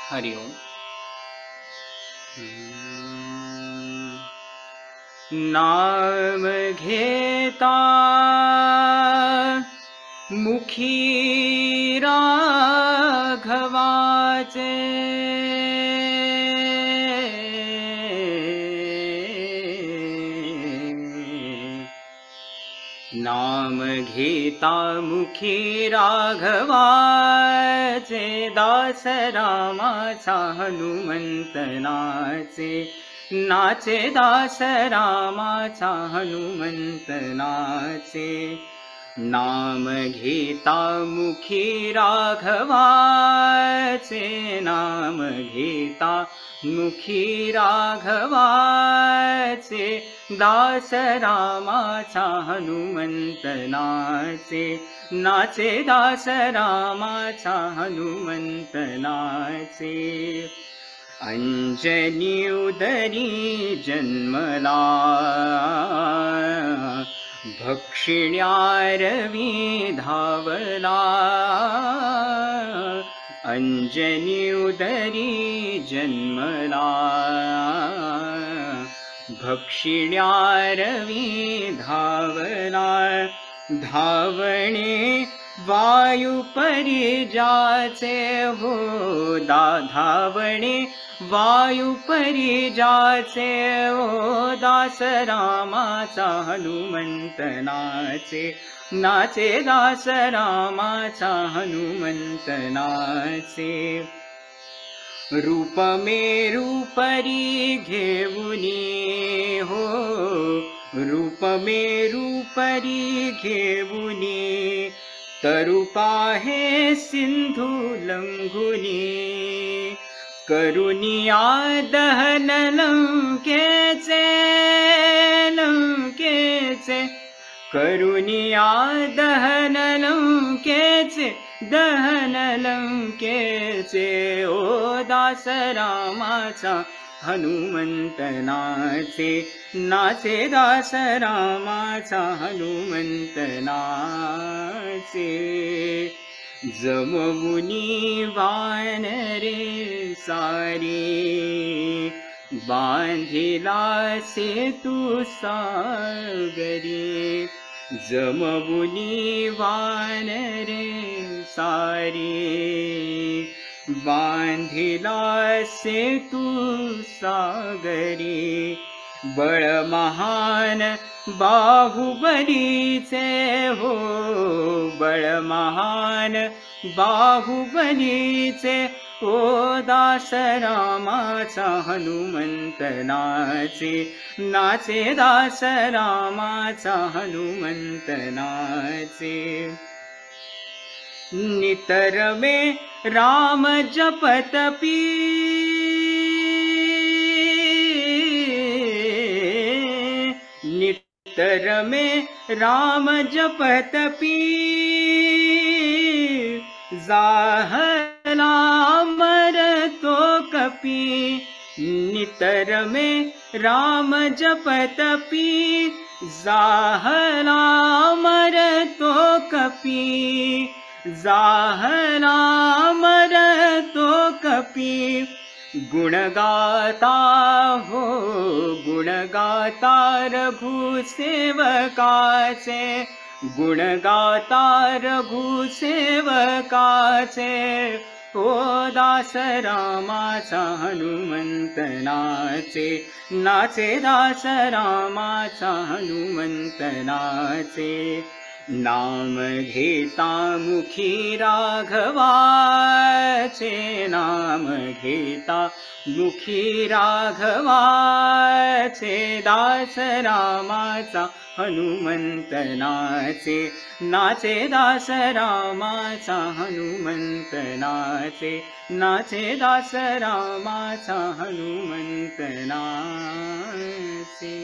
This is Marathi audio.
हरि ओम। नाम घेता मुखी राघवाचे, नाम घेता मुखी राघवाचे, दास रामाचा हनुमंत नाचे, नाचे दास रामाचा हनुमंत नाचे। नाम घेता मुखी राघवाचे, नाम घेता मुखी राघवाचे, दास रामाचा हनुमंत नाचे, नाचे दास रामाचा हनुमंत नाचे। अंजनी उदरी जन्मला, भक्षिण्यारवी धावला, अंजनी उदरी जन्मला, भक्षिण्यारवी धावला। धावणे वायुपरी जाचे हो, धावणे वायुपरी जाचे हो, दास रामाचा हनुमंत नाचे, नाचे दास रामाचा हनुमंत नाचे। रूप मेरू परी घेऊनी हो, रूप मेरू परी घेऊनी, तरुपाहे सिंधू लंघुनी, करुनिया दहन लंकेचे, लंकेचे, करुनिया दहन लंकेचे, दहन लंकेचे। ओ दास रामाचा हनुमंत नाचे, नाचे दास रामाचा हनुमंत नाचे। जमवुनी वानरे सारी, बांधिला सेतू सागरी, जमवुनी वानरे सारी, बांधिला सेतू सागरी। बळ महान बाहुबलीचे हो, बळ महान बाहुबलीचे, ओ दास रामाचा हनुमंत नाचे, नाचे दास रामाचा हनुमंत नाचे। नितर में राम जपत पी, नितर में राम जपत पी, जाहला मर तो कपी, नितर में राम जपत पी, जाहला मर तो कपी, जाहला मर तो कपी। गुण गाता हो, गुण गाता रघुसेवकाचे, गुण गाता रघुसेवकाचे, ओ दास रामाचा हनुमंत नाचे, नाचे दास रामाचा हनुमंत नाचे। नाम घेता मुखी राघवाचे, नाम घेता मुखी राघवाचे, दास रामाचा हनुमंत नाचे, नाचे दास रामाचा हनुमंत नाचे, नाचे दास रामाचा हनुमंत नाचे।